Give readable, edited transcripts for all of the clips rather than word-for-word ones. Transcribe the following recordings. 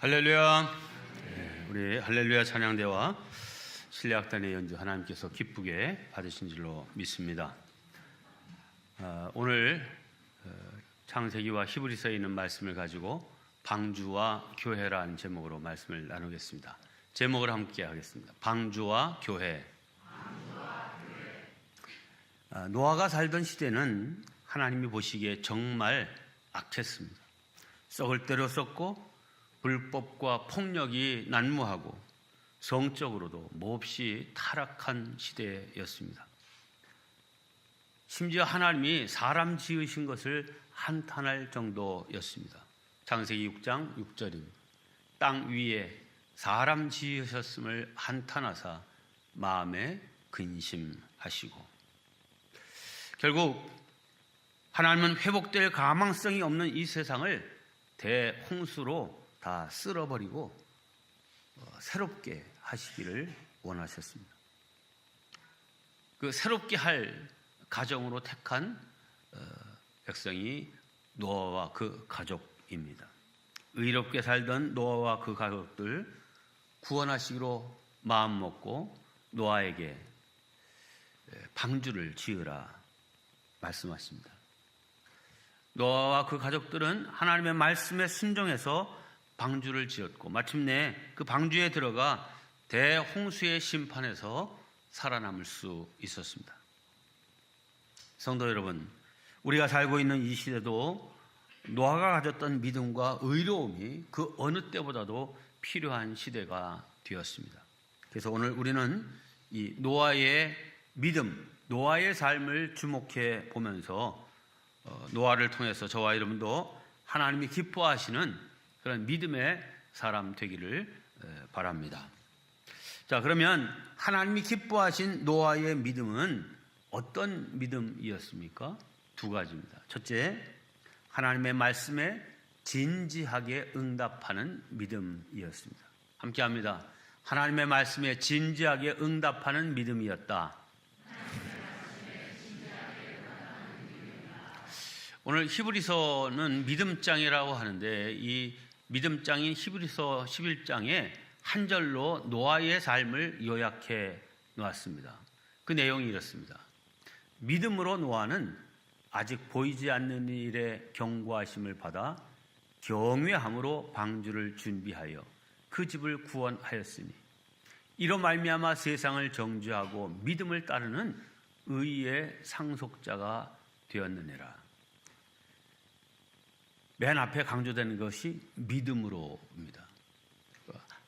할렐루야. 우리 할렐루야 찬양대와 실내악단의 연주 하나님께서 기쁘게 받으신 줄로 믿습니다. 오늘 창세기와 히브리서에 있는 말씀을 가지고 방주와 교회라는 제목으로 말씀을 나누겠습니다. 제목을 함께 하겠습니다. 방주와 교회. 노아가 살던 시대는 하나님이 보시기에 정말 악했습니다. 썩을 대로 썩고 불법과 폭력이 난무하고 성적으로도 몹시 타락한 시대였습니다. 심지어 하나님이 사람 지으신 것을 한탄할 정도였습니다. 창세기 6장 6절입니다. 땅 위에 사람 지으셨음을 한탄하사 마음에 근심하시고, 결국 하나님은 회복될 가망성이 없는 이 세상을 대홍수로 다 쓸어버리고 새롭게 하시기를 원하셨습니다. 그 새롭게 할 가정으로 택한 백성이 노아와 그 가족입니다. 의롭게 살던 노아와 그 가족들 구원하시기로 마음먹고 노아에게 방주를 지으라 말씀하십니다. 노아와 그 가족들은 하나님의 말씀에 순종해서 방주를 지었고 마침내 그 방주에 들어가 대홍수의 심판에서 살아남을 수 있었습니다. 성도 여러분, 우리가 살고 있는 이 시대도 노아가 가졌던 믿음과 의로움이 그 어느 때보다도 필요한 시대가 되었습니다. 그래서 오늘 우리는 이 노아의 믿음, 노아의 삶을 주목해 보면서 노아를 통해서 저와 여러분도 하나님이 기뻐하시는 그런 믿음의 사람 되기를 바랍니다. 자, 그러면 하나님이 기뻐하신 노아의 믿음은 어떤 믿음이었습니까? 두 가지입니다. 첫째, 하나님의 말씀에 진지하게 응답하는 믿음이었습니다. 함께 합니다. 하나님의 말씀에 진지하게 응답하는 믿음이었다. 오늘 히브리서는 믿음장이라고 하는데 이 믿음장인 히브리서 11장에 한 절로 노아의 삶을 요약해 놓았습니다. 그 내용이 이렇습니다. 믿음으로 노아는 아직 보이지 않는 일에 경고하심을 받아 경외함으로 방주를 준비하여 그 집을 구원하였으니 이로 말미암아 세상을 정죄하고 믿음을 따르는 의의 상속자가 되었느니라. 맨 앞에 강조되는 것이 믿음으로입니다.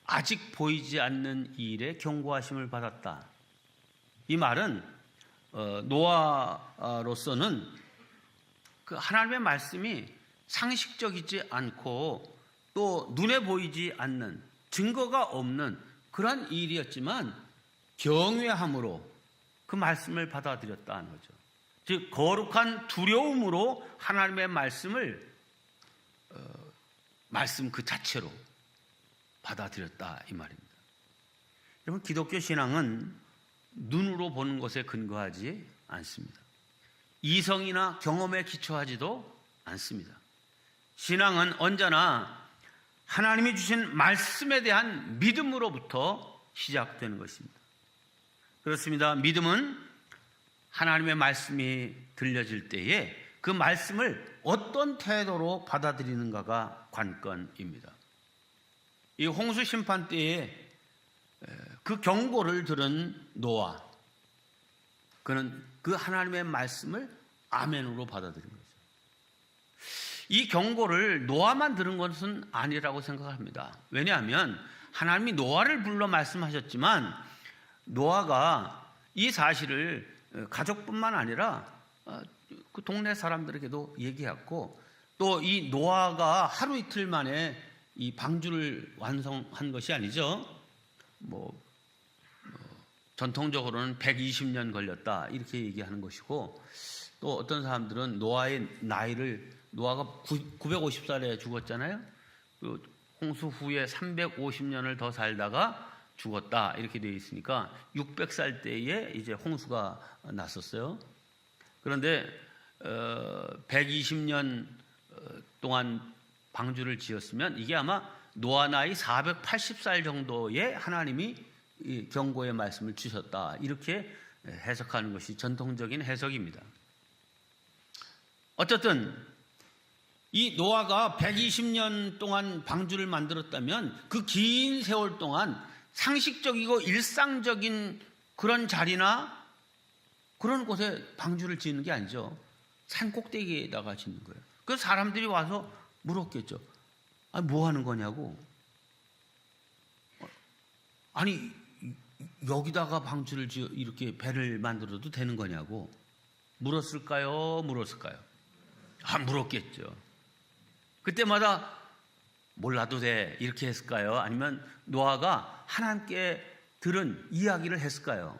아직 보이지 않는 일에 경고하심을 받았다. 이 말은 노아로서는 그 하나님의 말씀이 상식적이지 않고 또 눈에 보이지 않는 증거가 없는 그런 일이었지만 경외함으로 그 말씀을 받아들였다는 거죠. 즉 거룩한 두려움으로 하나님의 말씀을 말씀 그 자체로 받아들였다 이 말입니다. 여러분, 기독교 신앙은 눈으로 보는 것에 근거하지 않습니다. 이성이나 경험에 기초하지도 않습니다. 신앙은 언제나 하나님이 주신 말씀에 대한 믿음으로부터 시작되는 것입니다. 그렇습니다. 믿음은 하나님의 말씀이 들려질 때에 그 말씀을 어떤 태도로 받아들이는가가 관건입니다. 이 홍수 심판 때에 그 경고를 들은 노아, 그는 그 하나님의 말씀을 아멘으로 받아들인 거죠. 이 경고를 노아만 들은 것은 아니라고 생각합니다. 왜냐하면 하나님이 노아를 불러 말씀하셨지만 노아가 이 사실을 가족뿐만 아니라 그 동네 사람들에게도 얘기했고, 또 이 노아가 하루 이틀 만에 이 방주를 완성한 것이 아니죠. 전통적으로는 120년 걸렸다 이렇게 얘기하는 것이고, 또 어떤 사람들은 노아의 나이를, 노아가 950살에 죽었잖아요. 그 홍수 후에 350년을 더 살다가 죽었다 이렇게 되어 있으니까 600살 때에 이제 홍수가 났었어요. 그런데 120년 동안 방주를 지었으면 이게 아마 노아 나이 480살 정도에 하나님이 이 경고의 말씀을 주셨다. 이렇게 해석하는 것이 전통적인 해석입니다. 어쨌든 이 노아가 120년 동안 방주를 만들었다면 그 긴 세월 동안 상식적이고 일상적인 그런 자리나 그런 곳에 방주를 짓는 게 아니죠. 산 꼭대기에다가 짓는 거예요. 그래서 사람들이 와서 물었겠죠. 아니, 뭐 하는 거냐고. 아니, 여기다가 방주를 지어 이렇게 배를 만들어도 되는 거냐고 물었을까요? 물었겠죠. 그때마다 몰라도 돼 이렇게 했을까요? 아니면 노아가 하나님께 들은 이야기를 했을까요?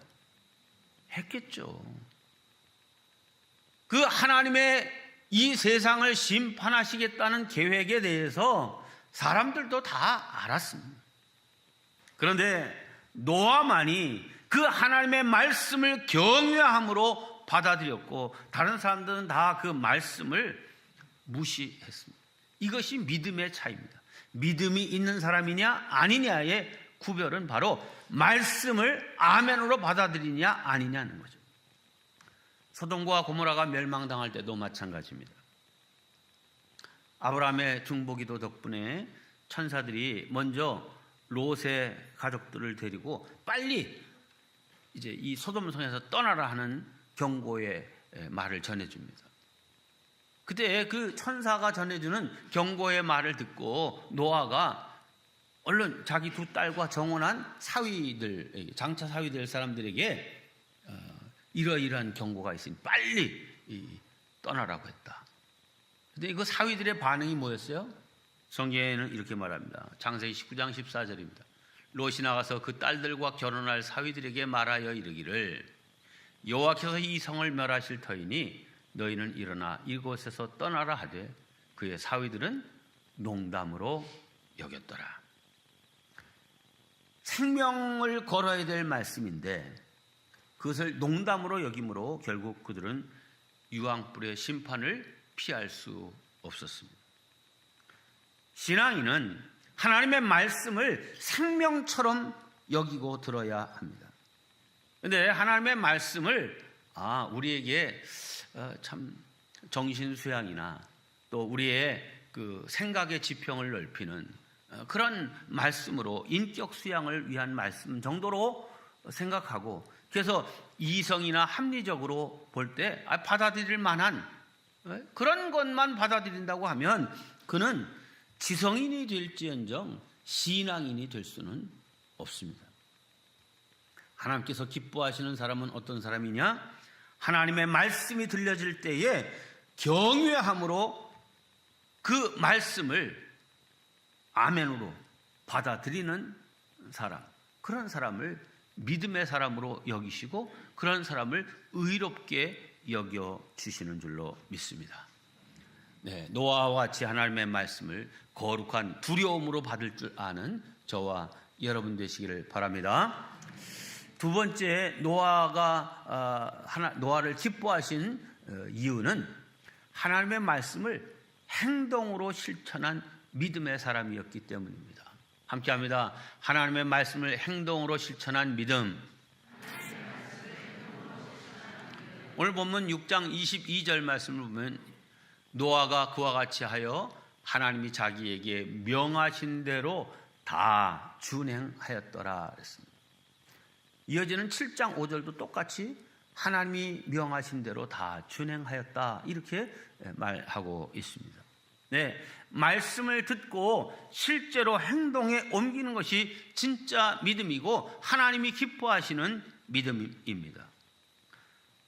했겠죠. 그 하나님의 이 세상을 심판하시겠다는 계획에 대해서 사람들도 다 알았습니다. 그런데 노아만이 그 하나님의 말씀을 경외함으로 받아들였고 다른 사람들은 다 그 말씀을 무시했습니다. 이것이 믿음의 차이입니다. 믿음이 있는 사람이냐 아니냐의 구별은 바로 말씀을 아멘으로 받아들이냐 아니냐는 거죠. 소돔과 고모라가 멸망당할 때도 마찬가지입니다. 아브라함의 중보기도 덕분에 천사들이 먼저 롯의 가족들을 데리고 빨리 이제 이 소돔성에서 떠나라 하는 경고의 말을 전해줍니다. 그때 그 천사가 전해주는 경고의 말을 듣고 노아가 얼른 자기 두 딸과 정혼한 사위들, 장차 사위 될 사람들에게 이러이러한 경고가 있으니 빨리 떠나라고 했다. 근데 그 사위들의 반응이 뭐였어요? 성경에는 이렇게 말합니다. 창세기 19장 14절입니다. 롯이 나가서 그 딸들과 결혼할 사위들에게 말하여 이르기를 여호와께서 이 성을 멸하실 터이니 너희는 일어나 이곳에서 떠나라 하되 그의 사위들은 농담으로 여겼더라. 생명을 걸어야 될 말씀인데 그것을 농담으로 여김으로 결국 그들은 유황불의 심판을 피할 수 없었습니다. 신앙인은 하나님의 말씀을 생명처럼 여기고 들어야 합니다. 그런데 하나님의 말씀을 우리에게 참 정신수양이나 또 우리의 그 생각의 지평을 넓히는 그런 말씀으로 인격 수양을 위한 말씀 정도로 생각하고 그래서 이성이나 합리적으로 볼 때 받아들일 만한 그런 것만 받아들인다고 하면 그는 지성인이 될지언정 신앙인이 될 수는 없습니다. 하나님께서 기뻐하시는 사람은 어떤 사람이냐? 하나님의 말씀이 들려질 때에 경외함으로 그 말씀을 아멘으로 받아들이는 사람, 그런 사람을 믿음의 사람으로 여기시고 그런 사람을 의롭게 여겨주시는 줄로 믿습니다. 네, 노아와 같이 하나님의 말씀을 거룩한 두려움으로 받을 줄 아는 저와 여러분 되시기를 바랍니다. 두 번째, 노아를 기뻐하신 이유는 하나님의 말씀을 행동으로 실천한 믿음의 사람이었기 때문입니다. 함께합니다. 하나님의 말씀을 행동으로 실천한 믿음. 오늘 본문 6장 22절 말씀을 보면 노아가 그와 같이 하여 하나님이 자기에게 명하신 대로 다 준행하였더라 그랬습니다. 이어지는 7장 5절도 똑같이 하나님이 명하신 대로 다 준행하였다 이렇게 말하고 있습니다. 네, 말씀을 듣고 실제로 행동에 옮기는 것이 진짜 믿음이고 하나님이 기뻐하시는 믿음입니다.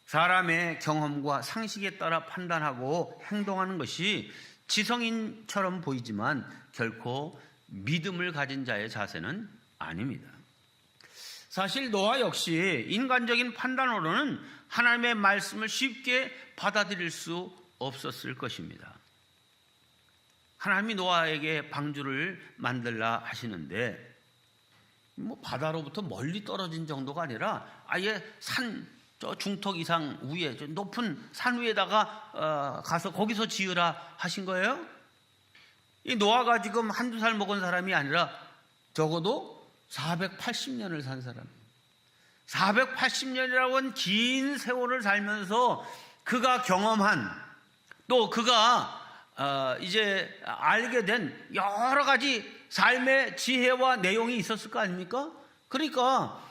사람의 경험과 상식에 따라 판단하고 행동하는 것이 지성인처럼 보이지만 결코 믿음을 가진 자의 자세는 아닙니다. 사실 노아 역시 인간적인 판단으로는 하나님의 말씀을 쉽게 받아들일 수 없었을 것입니다. 하나님이 노아에게 방주를 만들라 하시는데 바다로부터 멀리 떨어진 정도가 아니라 아예 저 중턱 이상 위에 저 높은 산 위에다가 가서 거기서 지으라 하신 거예요? 이 노아가 지금 한두 살 먹은 사람이 아니라 적어도 480년을 산 사람이에요. 480년이라고 하는 긴 세월을 살면서 그가 경험한, 또 그가 이제 알게 된 여러 가지 삶의 지혜와 내용이 있었을 거 아닙니까? 그러니까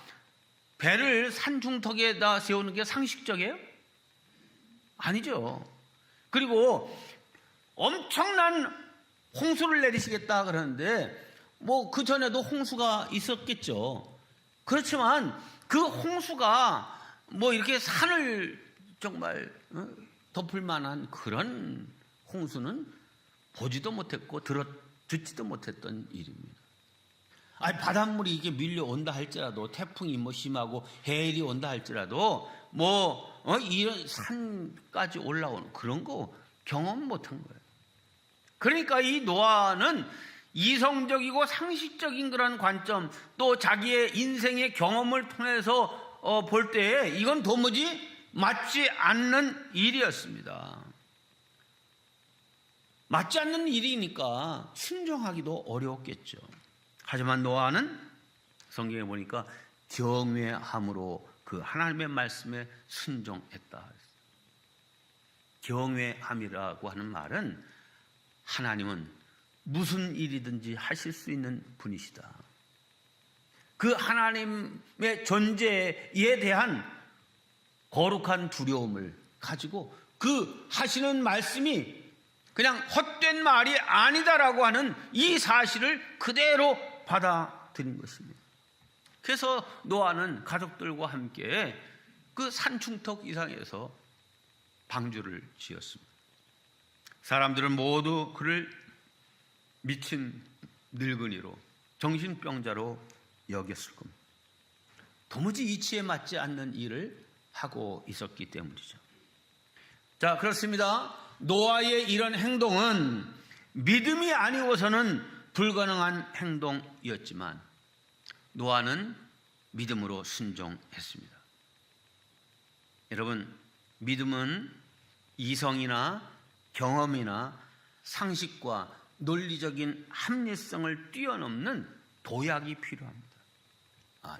배를 산중턱에다 세우는 게 상식적이에요? 아니죠. 그리고 엄청난 홍수를 내리시겠다 그러는데 뭐 그 전에도 홍수가 있었겠죠. 그렇지만 그 홍수가 뭐 이렇게 산을 정말 덮을 만한 그런 홍수는 보지도 못했고 듣지도 못했던 일입니다. 아니, 바닷물이 이게 밀려온다 할지라도, 태풍이 뭐 심하고 해일이 온다 할지라도 이런 산까지 올라오는 그런 거 경험 못한 거예요. 그러니까 이 노아는 이성적이고 상식적인 그런 관점, 또 자기의 인생의 경험을 통해서 볼 때에 이건 도무지 맞지 않는 일이었습니다. 맞지 않는 일이니까 순종하기도 어려웠겠죠. 하지만 노아는 성경에 보니까 경외함으로 그 하나님의 말씀에 순종했다. 경외함이라고 하는 말은 하나님은 무슨 일이든지 하실 수 있는 분이시다. 그 하나님의 존재에 대한 거룩한 두려움을 가지고 그 하시는 말씀이 그냥 헛된 말이 아니다라고 하는 이 사실을 그대로 받아들인 것입니다. 그래서 노아는 가족들과 함께 그 산중턱 이상에서 방주를 지었습니다. 사람들은 모두 그를 미친 늙은이로, 정신병자로 여겼을 겁니다. 도무지 이치에 맞지 않는 일을 하고 있었기 때문이죠. 자, 그렇습니다. 노아의 이런 행동은 믿음이 아니고서는 불가능한 행동이었지만 노아는 믿음으로 순종했습니다. 여러분, 믿음은 이성이나 경험이나 상식과 논리적인 합리성을 뛰어넘는 도약이 필요합니다.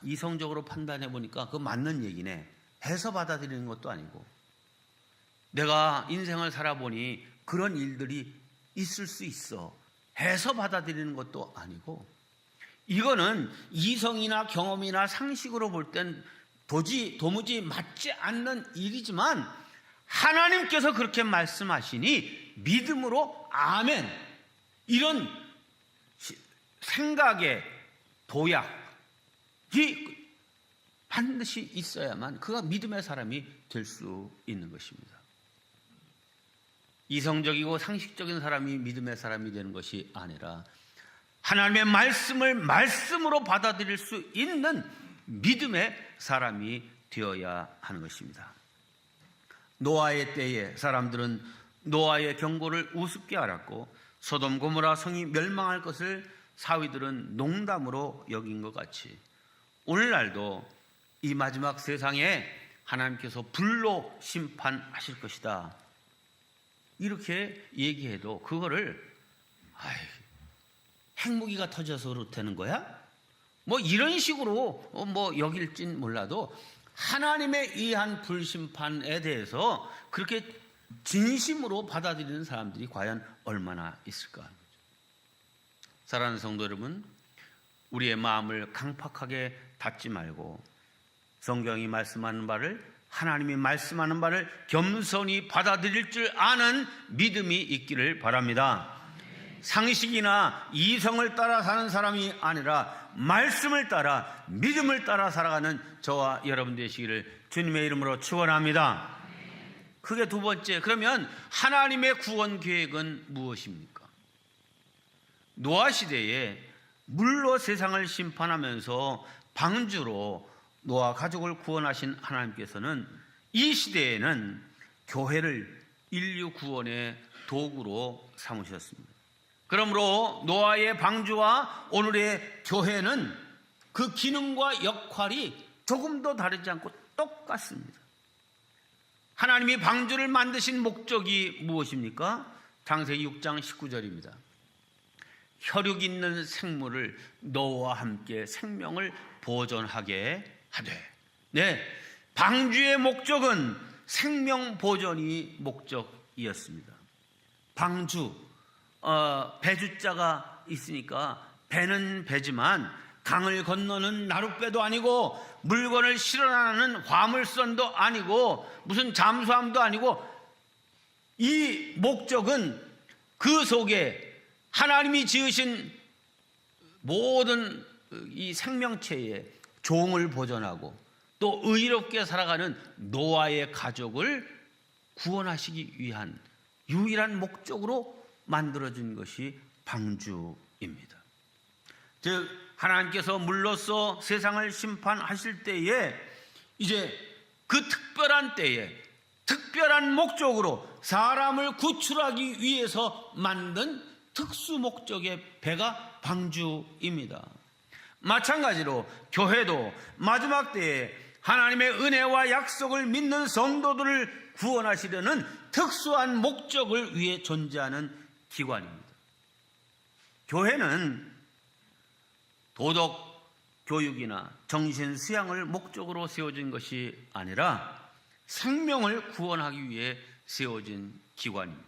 이성적으로 판단해 보니까 그거 맞는 얘기네 해서 받아들이는 것도 아니고, 내가 인생을 살아보니 그런 일들이 있을 수 있어 해서 받아들이는 것도 아니고, 이거는 이성이나 경험이나 상식으로 볼 땐 도무지 맞지 않는 일이지만 하나님께서 그렇게 말씀하시니 믿음으로 아멘, 이런 생각의 도약이 반드시 있어야만 그가 믿음의 사람이 될 수 있는 것입니다. 이성적이고 상식적인 사람이 믿음의 사람이 되는 것이 아니라 하나님의 말씀을 말씀으로 받아들일 수 있는 믿음의 사람이 되어야 하는 것입니다. 노아의 때에 사람들은 노아의 경고를 우습게 알았고 소돔 고모라 성이 멸망할 것을 사위들은 농담으로 여긴 것 같이 오늘날도 이 마지막 세상에 하나님께서 불로 심판하실 것이다, 이렇게 얘기해도 그거를 핵무기가 터져서 그렇다는 거야? 뭐 이런 식으로 여길진 몰라도 하나님의 이 한 불심판에 대해서 그렇게 진심으로 받아들이는 사람들이 과연 얼마나 있을까? 사랑하는 성도 여러분, 우리의 마음을 강팍하게 닫지 말고 성경이 말씀하는 바를, 하나님이 말씀하는 바를 겸손히 받아들일 줄 아는 믿음이 있기를 바랍니다. 상식이나 이성을 따라 사는 사람이 아니라 말씀을 따라, 믿음을 따라 살아가는 저와 여러분 되시기를 주님의 이름으로 축원합니다. 그게 두 번째, 그러면 하나님의 구원 계획은 무엇입니까? 노아 시대에 물로 세상을 심판하면서 방주로 노아 가족을 구원하신 하나님께서는 이 시대에는 교회를 인류 구원의 도구로 삼으셨습니다. 그러므로 노아의 방주와 오늘의 교회는 그 기능과 역할이 조금도 다르지 않고 똑같습니다. 하나님이 방주를 만드신 목적이 무엇입니까? 창세기 6장 19절입니다. 혈육 있는 생물을 너와 함께 생명을 보존하게 하되. 네, 방주의 목적은 생명 보존이 목적이었습니다. 방주, 배주자가 있으니까 배는 배지만 강을 건너는 나룻배도 아니고 물건을 실어나가는 화물선도 아니고 무슨 잠수함도 아니고, 이 목적은 그 속에 하나님이 지으신 모든 이 생명체의 종을 보존하고 또 의롭게 살아가는 노아의 가족을 구원하시기 위한 유일한 목적으로 만들어진 것이 방주입니다. 즉 하나님께서 물로써 세상을 심판하실 때에 이제 그 특별한 때에 특별한 목적으로 사람을 구출하기 위해서 만든 특수 목적의 배가 방주입니다. 마찬가지로 교회도 마지막 때에 하나님의 은혜와 약속을 믿는 성도들을 구원하시려는 특수한 목적을 위해 존재하는 기관입니다. 교회는 도덕 교육이나 정신 수양을 목적으로 세워진 것이 아니라 생명을 구원하기 위해 세워진 기관입니다.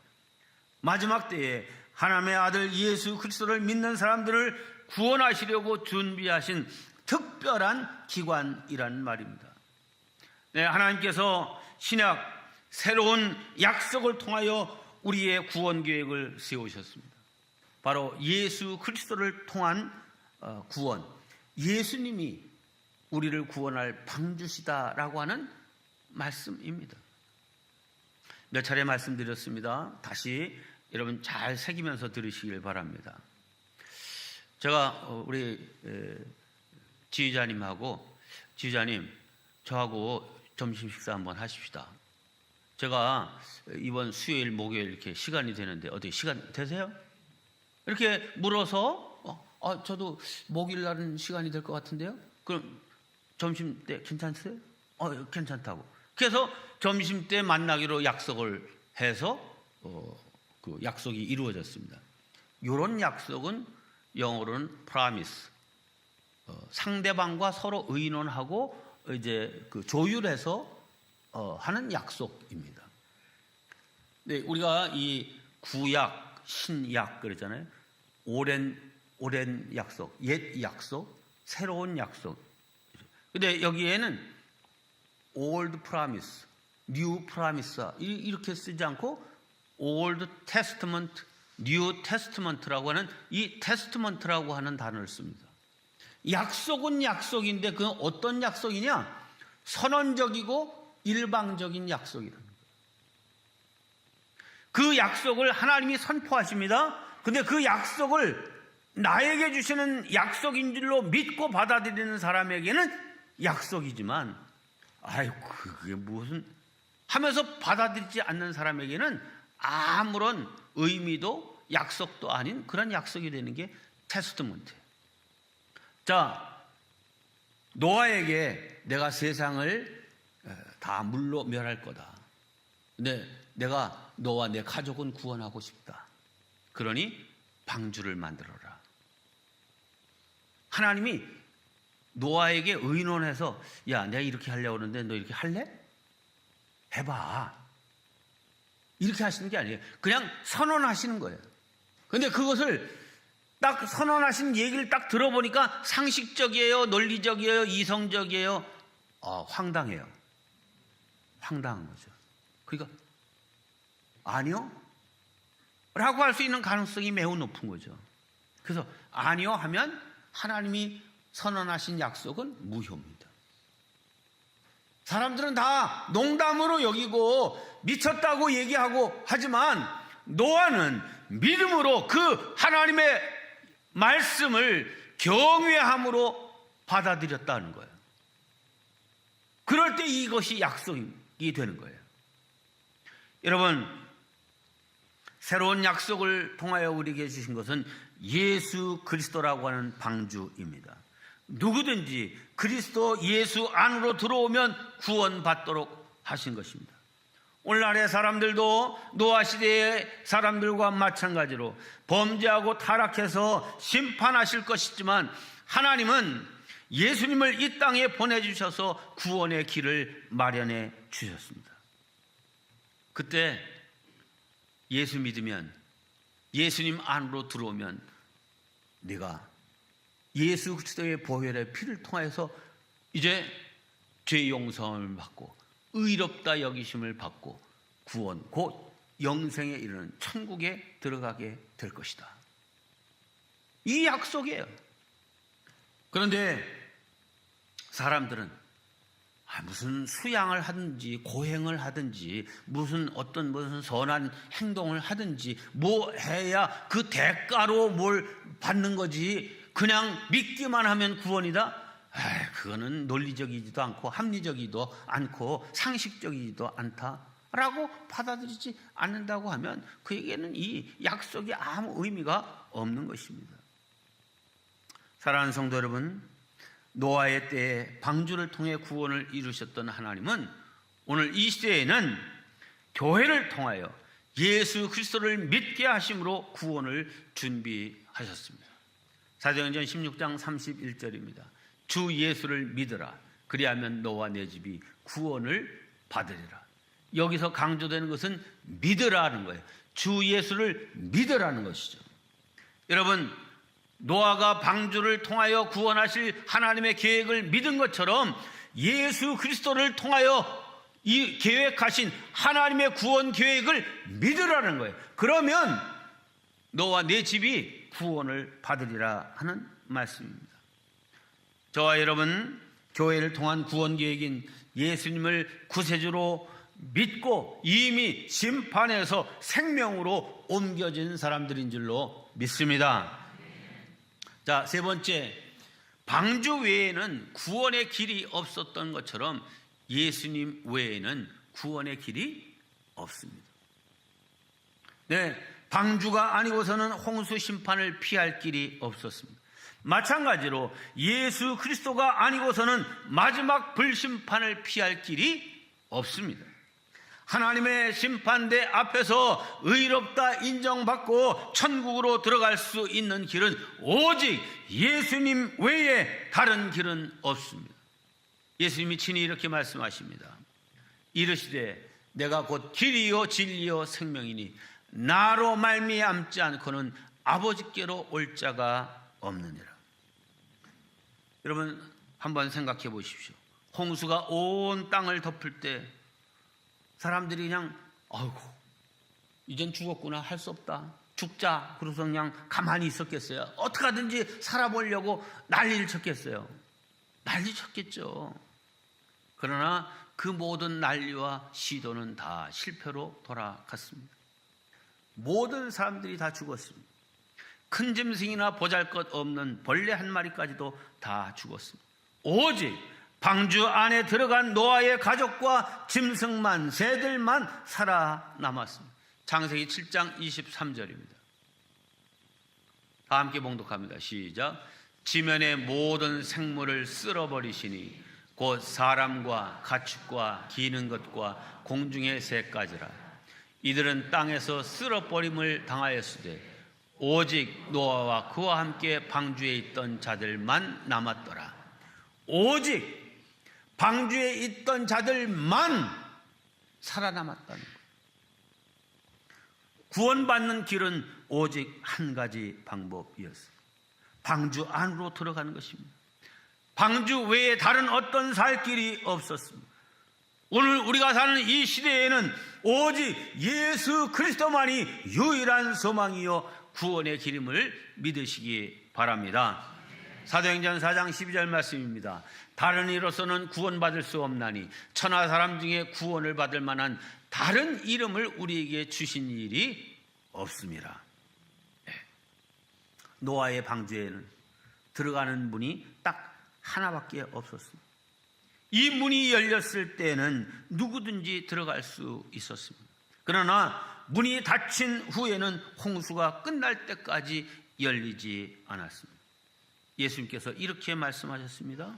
마지막 때에 하나님의 아들 예수 그리스도를 믿는 사람들을 구원하시려고 준비하신 특별한 기관이란 말입니다. 네, 하나님께서 신약 새로운 약속을 통하여 우리의 구원 계획을 세우셨습니다. 바로 예수 그리스도를 통한 구원, 예수님이 우리를 구원할 방주시다라고 하는 말씀입니다. 몇 차례 말씀드렸습니다. 다시 여러분 잘 새기면서 들으시길 바랍니다. 제가 우리 지휘자님하고, 지휘자님 저하고 점심 식사 한번 하십시다. 제가 이번 수요일 목요일 이렇게 시간이 되는데 어떻게 시간 되세요? 이렇게 물어서 저도 목요일 날은 시간이 될 것 같은데요. 그럼 점심 때 괜찮으세요? 괜찮다고. 그래서 점심 때 만나기로 약속을 해서 그 약속이 이루어졌습니다. 이런 약속은 영어로는 promise, 상대방과 서로 의논하고 이제 그 조율해서 하는 약속입니다. 네, 우리가 이 구약, 신약 그러잖아요. 오랜 약속, 옛 약속, 새로운 약속. 근데 여기에는 old promise, new promise 이렇게 쓰지 않고 old testament, new testament라고 하는 이 testament라고 하는 단어를 씁니다. 약속은 약속인데 그건 어떤 약속이냐? 선언적이고 일방적인 약속이랍니다. 그 약속을 하나님이 선포하십니다. 근데 그 약속을 나에게 주시는 약속인 줄로 믿고 받아들이는 사람에게는 약속이지만 그게 무슨 하면서 받아들이지 않는 사람에게는 아무런 의미도 약속도 아닌 그런 약속이 되는 게 테스트먼트예요. 자, 노아에게 내가 세상을 다 물로 멸할 거다. 근데 내가 너와 내 가족은 구원하고 싶다. 그러니 방주를 만들어라. 하나님이 노아에게 의논해서 야, 내가 이렇게 하려고 하는데 너 이렇게 할래? 해봐. 이렇게 하시는 게 아니에요. 그냥 선언하시는 거예요. 근데 그것을 딱 선언하신 얘기를 딱 들어보니까 상식적이에요? 논리적이에요? 이성적이에요? 황당해요. 황당한 거죠. 그러니까 아니요? 라고 할 수 있는 가능성이 매우 높은 거죠. 그래서 아니요 하면 하나님이 선언하신 약속은 무효입니다. 사람들은 다 농담으로 여기고 미쳤다고 얘기하고 하지만 노아는 믿음으로 그 하나님의 말씀을 경외함으로 받아들였다는 거예요. 그럴 때 이것이 약속이 되는 거예요. 여러분, 새로운 약속을 통하여 우리에게 주신 것은 예수 그리스도라고 하는 방주입니다. 누구든지 그리스도 예수 안으로 들어오면 구원받도록 하신 것입니다. 오늘날의 사람들도 노아 시대의 사람들과 마찬가지로 범죄하고 타락해서 심판하실 것이지만 하나님은 예수님을 이 땅에 보내주셔서 구원의 길을 마련해 주셨습니다. 그때 예수 믿으면, 예수님 안으로 들어오면 네가 예수 그리스도의 보혈의 피를 통해서 이제 죄 용서함을 받고 의롭다 여기심을 받고 구원, 곧 영생에 이르는 천국에 들어가게 될 것이다. 이 약속이에요. 그런데 사람들은 무슨 수양을 하든지 고행을 하든지 무슨 선한 행동을 하든지 뭐 해야 그 대가로 뭘 받는 거지 그냥 믿기만 하면 구원이다? 그거는 논리적이지도 않고 합리적이지도 않고 상식적이지도 않다라고 받아들이지 않는다고 하면 그에게는 이 약속이 아무 의미가 없는 것입니다. 사랑하는 성도 여러분, 노아의 때에 방주를 통해 구원을 이루셨던 하나님은 오늘 이 시대에는 교회를 통하여 예수 그리스도를 믿게 하심으로 구원을 준비하셨습니다. 사도행전 16장 31절입니다. 주 예수를 믿으라. 그리하면 너와 내 집이 구원을 받으리라. 여기서 강조되는 것은 믿으라는 거예요. 주 예수를 믿으라는 것이죠. 여러분, 노아가 방주를 통하여 구원하실 하나님의 계획을 믿은 것처럼 예수 그리스도를 통하여 이 계획하신 하나님의 구원 계획을 믿으라는 거예요. 그러면 너와 내 집이 구원을 받으리라 하는 말씀입니다. 저와 여러분, 교회를 통한 구원 계획인 예수님을 구세주로 믿고 이미 심판에서 생명으로 옮겨진 사람들인 줄로 믿습니다. 자, 세 번째, 방주 외에는 구원의 길이 없었던 것처럼 예수님 외에는 구원의 길이 없습니다. 네, 방주가 아니고서는 홍수 심판을 피할 길이 없었습니다. 마찬가지로 예수 그리스도가 아니고서는 마지막 불심판을 피할 길이 없습니다. 하나님의 심판대 앞에서 의롭다 인정받고 천국으로 들어갈 수 있는 길은 오직 예수님 외에 다른 길은 없습니다. 예수님이 친히 이렇게 말씀하십니다. 이르시되 내가 곧 길이요 진리요 생명이니 나로 말미암지 않고는 아버지께로 올 자가 없느니라. 여러분 한번 생각해 보십시오. 홍수가 온 땅을 덮을 때 사람들이 그냥 아이고 이젠 죽었구나, 할 수 없다, 죽자, 그래서 그냥 가만히 있었겠어요? 어떻게 하든지 살아보려고 난리를 쳤겠어요? 난리 쳤겠죠. 그러나 그 모든 난리와 시도는 다 실패로 돌아갔습니다. 모든 사람들이 다 죽었습니다. 큰 짐승이나 보잘것없는 벌레 한 마리까지도 다 죽었습니다. 오직 방주 안에 들어간 노아의 가족과 짐승만, 새들만 살아남았습니다. 창세기 7장 23절입니다. 다 함께 봉독합니다. 시작. 지면의 모든 생물을 쓸어버리시니 곧 사람과 가축과 기는 것과 공중의 새까지라. 이들은 땅에서 쓸어버림을 당하였으되 오직 노아와 그와 함께 방주에 있던 자들만 남았더라. 오직 방주에 있던 자들만 살아남았다는 거예요. 구원받는 길은 오직 한 가지 방법이었어요. 방주 안으로 들어가는 것입니다. 방주 외에 다른 어떤 살 길이 없었습니다. 오늘 우리가 사는 이 시대에는 오직 예수 그리스도만이 유일한 소망이요 구원의 길임을 믿으시기 바랍니다. 사도행전 4장 12절 말씀입니다. 다른 이로서는 구원받을 수 없나니 천하 사람 중에 구원을 받을 만한 다른 이름을 우리에게 주신 일이 없습니다. 노아의 방주에는 들어가는 문이 딱 하나밖에 없었습니다. 이 문이 열렸을 때는 누구든지 들어갈 수 있었습니다. 그러나 문이 닫힌 후에는 홍수가 끝날 때까지 열리지 않았습니다. 예수님께서 이렇게 말씀하셨습니다.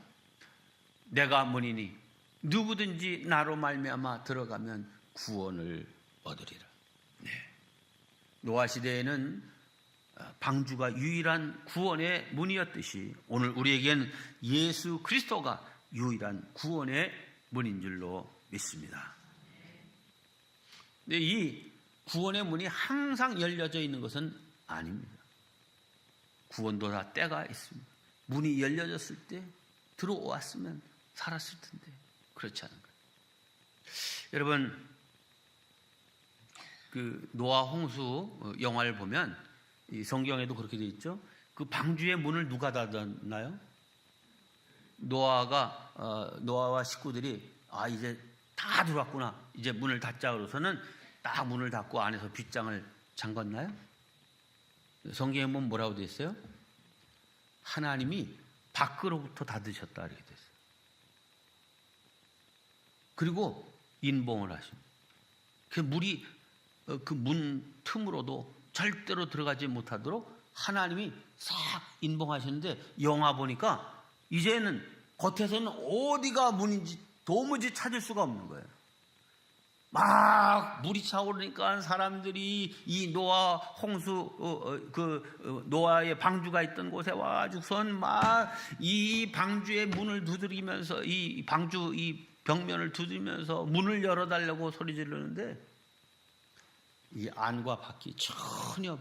내가 문이니 누구든지 나로 말미암아 들어가면 구원을 얻으리라. 네. 노아 시대에는 방주가 유일한 구원의 문이었듯이 오늘 우리에겐 예수 그리스도가 유일한 구원의 문인 줄로 믿습니다. 근데 이 구원의 문이 항상 열려져 있는 것은 아닙니다. 구원도 다 때가 있습니다. 문이 열려졌을 때 들어왔으면 살았을 텐데 그렇지 않은 거예요. 여러분, 그 노아 홍수 영화를 보면 이 성경에도 그렇게 되어 있죠. 그 방주의 문을 누가 닫았나요? 노아와 식구들이 이제 다 들어왔구나, 이제 문을 닫자 그러서는 딱 문을 닫고 안에서 빗장을 잠갔나요? 성경에 보면 뭐라고 되어 있어요? 하나님이 밖으로부터 닫으셨다 이렇게 됐어요. 그리고 인봉을 하십니다. 그 물이 그 문 틈으로도 절대로 들어가지 못하도록 하나님이 싹 인봉하셨는데, 영화 보니까 이제는 겉에서는 어디가 문인지 도무지 찾을 수가 없는 거예요. 막 물이 차오르니까 사람들이 이 노아 홍수 노아의 방주가 있던 곳에 와가지고선 막 이 방주의 문을 두드리면서 이 방주 이 벽면을 두드리면서 문을 열어달라고 소리 지르는데 이 안과 밖이 전혀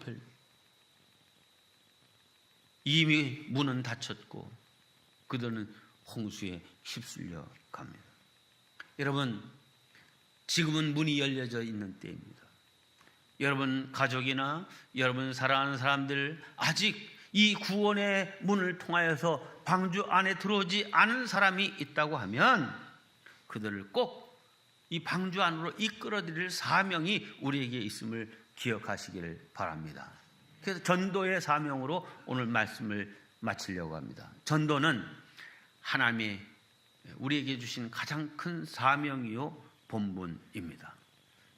이미 문은 닫혔고 그들은 홍수에 휩쓸려 갑니다. 여러분, 지금은 문이 열려져 있는 때입니다. 여러분 가족이나 여러분 사랑하는 사람들, 아직 이 구원의 문을 통하여서 방주 안에 들어오지 않은 사람이 있다고 하면 그들을 꼭 이 방주 안으로 이끌어드릴 사명이 우리에게 있음을 기억하시기를 바랍니다. 그래서 전도의 사명으로 오늘 말씀을 마치려고 합니다. 전도는 하나님이 우리에게 주신 가장 큰 사명이요 본분입니다.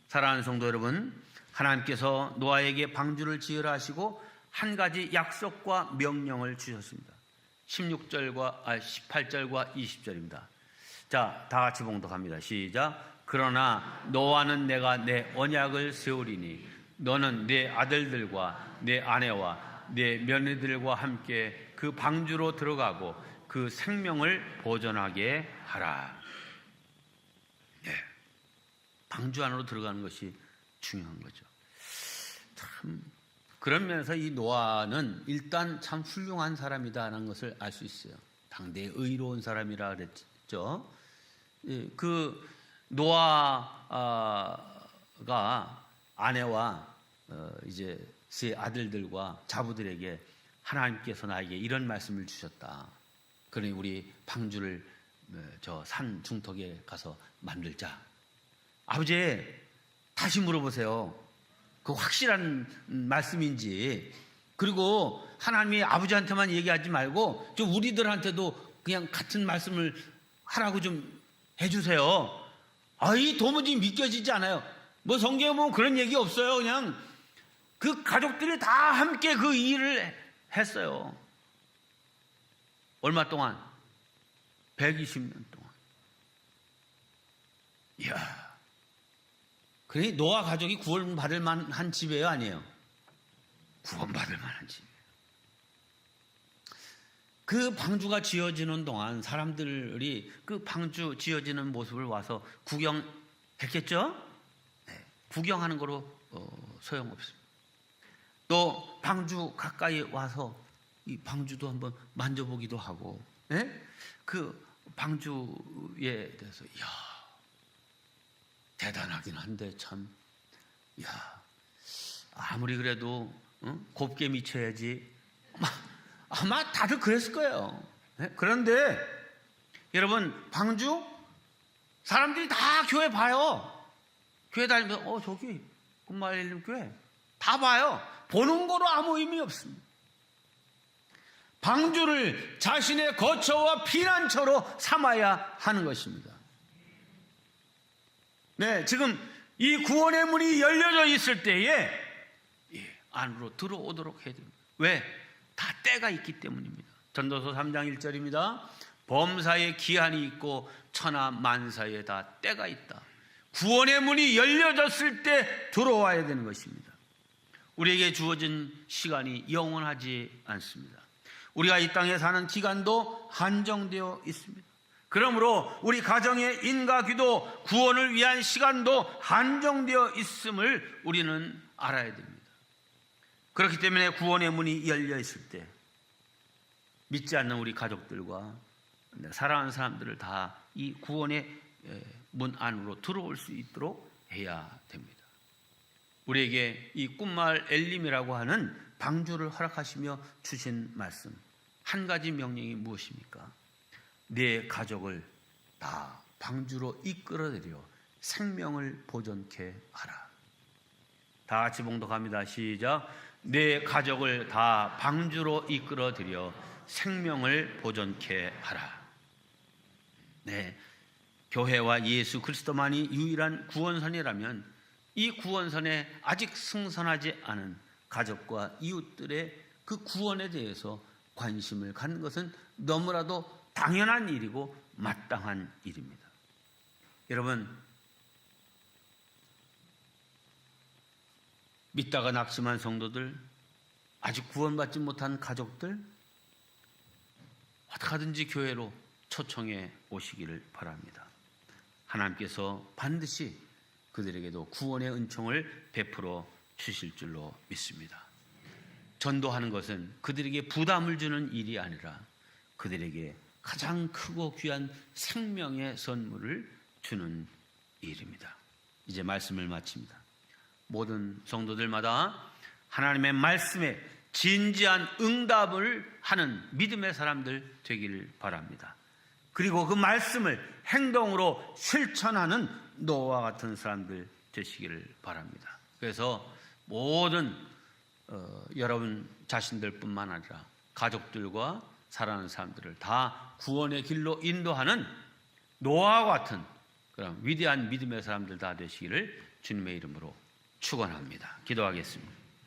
사랑하는 성도 여러분, 하나님께서 노아에게 방주를 지으라 하시고 한 가지 약속과 명령을 주셨습니다. 18절과 20절입니다. 자, 다 같이 봉독합니다. 시작. 그러나 너와는 내가 내 언약을 세우리니 너는 내 아들들과 내 아내와 내 며느리들과 함께 그 방주로 들어가고 그 생명을 보존하게 하라. 네. 방주 안으로 들어가는 것이 중요한 거죠. 참, 그런 면에서 이 노아는 일단 참 훌륭한 사람이다라는 것을 알 수 있어요. 당대의 의로운 사람이라 그랬죠. 그 노아가 아내와 이제 세 아들들과 자부들에게 하나님께서 나에게 이런 말씀을 주셨다. 그러니 우리 방주를 저 산 중턱에 가서 만들자. 아버지, 다시 물어보세요. 그 확실한 말씀인지. 그리고 하나님이 아버지한테만 얘기하지 말고 좀 우리들한테도 그냥 같은 말씀을 하라고 좀 해주세요. 이 도무지 믿겨지지 않아요. 뭐 성경에 보면 그런 얘기 없어요. 그냥 그 가족들이 다 함께 그 일을 했어요. 얼마 동안? 120년 동안. 이야. 그러니 노아 가족이 구원받을 만한 집이에요, 아니에요? 구원받을 만한 집이에요. 그 방주가 지어지는 동안 사람들이 그 방주 지어지는 모습을 와서 구경했겠죠? 네, 구경하는 거로 소용없습니다. 또 방주 가까이 와서 이 방주도 한번 만져보기도 하고, 네? 그 방주에 대해서 이야, 대단하긴 한데 참, 이야, 아무리 그래도 곱게 미쳐야지. 아마 다들 그랬을 거예요. 네? 그런데 여러분, 방주 사람들이 다 교회 봐요. 교회 다니면서 저기 금마일림 교회 다 봐요. 보는 거로 아무 의미 없습니다. 방주를 자신의 거처와 피난처로 삼아야 하는 것입니다. 네, 지금 이 구원의 문이 열려져 있을 때에 안으로 들어오도록 해야 됩니다. 왜? 다 때가 있기 때문입니다. 전도서 3장 1절입니다. 범사에 기한이 있고 천하 만사에 다 때가 있다. 구원의 문이 열려졌을 때 들어와야 되는 것입니다. 우리에게 주어진 시간이 영원하지 않습니다. 우리가 이 땅에 사는 기간도 한정되어 있습니다. 그러므로 우리 가정의 인가기도 구원을 위한 시간도 한정되어 있음을 우리는 알아야 됩니다. 그렇기 때문에 구원의 문이 열려 있을 때 믿지 않는 우리 가족들과 사랑하는 사람들을 다 이 구원의 문 안으로 들어올 수 있도록 해야 됩니다. 우리에게 이 꿈마을 엘림이라고 하는 방주를 허락하시며 주신 말씀, 한 가지 명령이 무엇입니까? 내 가족을 다 방주로 이끌어들여 생명을 보존케 하라. 다 같이 봉독합니다. 시작. 내 가족을 다 방주로 이끌어들여 생명을 보존케 하라. 네, 교회와 예수 그리스도만이 유일한 구원선이라면 이 구원선에 아직 승선하지 않은 가족과 이웃들의 그 구원에 대해서 관심을 갖는 것은 너무나도 당연한 일이고 마땅한 일입니다. 여러분, 믿다가 낙심한 성도들, 아직 구원받지 못한 가족들, 어떻게든지 교회로 초청해 오시기를 바랍니다. 하나님께서 반드시 그들에게도 구원의 은총을 베풀어 주실 줄로 믿습니다. 전도하는 것은 그들에게 부담을 주는 일이 아니라 그들에게 가장 크고 귀한 생명의 선물을 주는 일입니다. 이제 말씀을 마칩니다. 모든 성도들마다 하나님의 말씀에 진지한 응답을 하는 믿음의 사람들 되기를 바랍니다. 그리고 그 말씀을 행동으로 실천하는 노아와 같은 사람들 되시기를 바랍니다. 그래서 모든 여러분 자신들뿐만 아니라 가족들과 사랑하는 사람들을 다 구원의 길로 인도하는 노아와 같은 그런 위대한 믿음의 사람들 다 되시기를 주님의 이름으로 축원합니다. 기도하겠습니다.